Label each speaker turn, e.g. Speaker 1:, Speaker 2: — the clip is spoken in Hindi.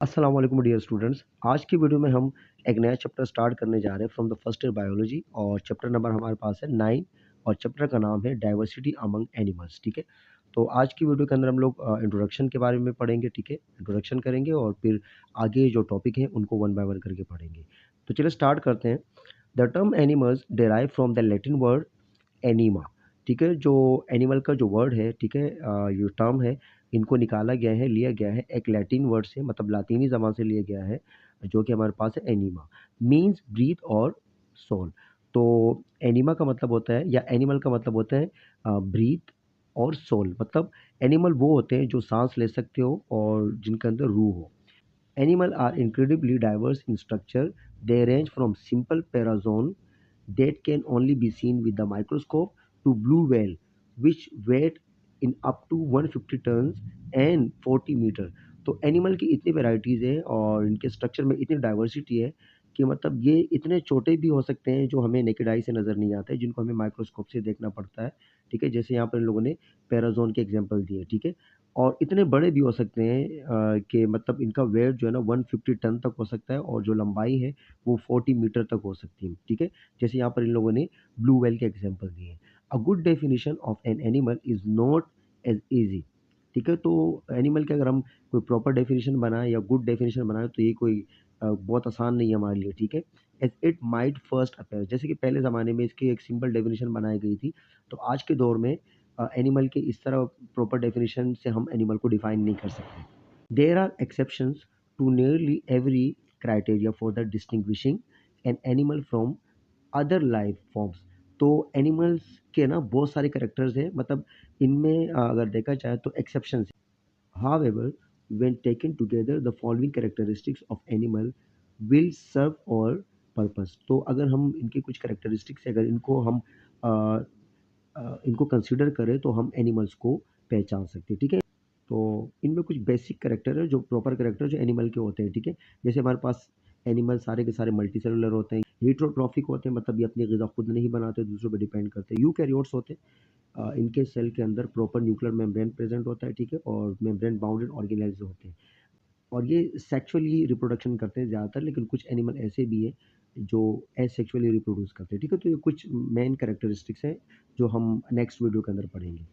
Speaker 1: अस्सलाम वालेकुम डियर स्टूडेंट्स। आज की वीडियो में हम एक नया चैप्टर स्टार्ट करने जा रहे हैं from the first year biology और चैप्टर नंबर हमारे पास है 9 और चैप्टर का नाम है डाइवर्सिटी अमंग एनिमल्स। ठीक है, तो आज की वीडियो के अंदर हम लोग इंट्रोडक्शन के बारे में पढ़ेंगे। ठीक है, इंट्रोडक्शन करेंगे और फिर आगे जो टॉपिक है उनको वन बाय वन करके पढ़ेंगे। तो चलिए स्टार्ट करते हैं। The term animals derive from the Latin word enema. ठीक है, जो एनिमल का जो वर्ड है, ठीक है, ये टर्म है, इनको निकाला गया है, लिया गया है एक लैटिन वर्ड से, मतलब लातीनी ज़बान से लिया गया है, जो कि हमारे पास है एनीमा, मीन्स ब्रीथ और सोल। तो एनीमा का मतलब होता है या एनिमल का मतलब होता है ब्रीथ और सोल, मतलब एनिमल वो होते हैं जो सांस ले सकते हो और जिनके अंदर रूह हो। Animals are incredibly diverse in structure. They range from simple parazoon that can only be seen with the microscope to blue whale, which weighed in up to 150 tons and 40 metre. तो एनिमल की इतनी वेराइटीज़ है और इनके स्ट्रक्चर में इतनी डाइवर्सिटी है कि मतलब ये इतने छोटे भी हो सकते हैं जो हमें नेकेड आई से नज़र नहीं आते, जिनको हमें माइक्रोस्कोप से देखना पड़ता है। ठीक है, जैसे यहाँ पर इन लोगों ने पैराजोन के एग्जांपल दिए। ठीक है, और इतने बड़े भी हो सकते हैं कि मतलब इनका वेट जो है ना 150 टन तक हो सकता है और जो लंबाई है वो 40 मीटर तक हो सकती है। ठीक है, जैसे यहाँ पर इन लोगों ने ब्लू व्हेल के एग्जांपल दिए हैं। A good definition of an animal is not as easy. ठीक है, तो एनिमल के अगर हम कोई प्रॉपर डेफिनेशन बनाएं या गुड डेफिनेशन बनाएं तो ये कोई बहुत आसान नहीं है हमारे लिए। ठीक है, as it might first appear, जैसे कि पहले ज़माने में इसकी एक सिंपल डेफिनेशन बनाई गई थी, तो आज के दौर में एनिमल के इस तरह प्रॉपर डेफिनेशन से हम एनिमल को डिफाइन नहीं कर सकते। There are exceptions to nearly every criteria for the distinguishing an animal from other life forms. तो एनिमल्स के ना बहुत सारे करेक्टर्स हैं, मतलब इनमें अगर देखा जाए तो exceptions. However, when taken together, the following characteristics of animal will serve all purpose। तो अगर हम इनके कुछ कैरेक्टरिस्टिक्स अगर इनको हम अ, इनको कंसीडर करें तो हम एनिमल्स को पहचान सकते हैं। ठीक है, तो इनमें कुछ बेसिक कैरेक्टर है, जो प्रॉपर कैरेक्टर जो एनिमल के होते हैं। ठीक है, जैसे हमारे पास एनिमल सारे के सारे मल्टी सेलुलर होते हैं, हेट्रोट्रॉफिक होते हैं, मतलब ये अपनी ग़िज़ा खुद नहीं बनाते, दूसरों पे डिपेंड करते हैं। यूकैरियोट्स होते हैं, इनके सेल के अंदर प्रॉपर न्यूक्लियर मेम्ब्रेन प्रेजेंट होता है। ठीक है, और मेम्ब्रेन बाउंडेड ऑर्गेनेल्स होते हैं और ये सेक्सुअली रिप्रोडक्शन करते हैं ज़्यादातर, लेकिन कुछ एनिमल ऐसे भी हैं जो एसेक्सुअली रिप्रोड्यूस करते हैं। ठीक है, तो ये कुछ मेन कैरेक्टरिस्टिक्स हैं जो हम नेक्स्ट वीडियो के अंदर पढ़ेंगे।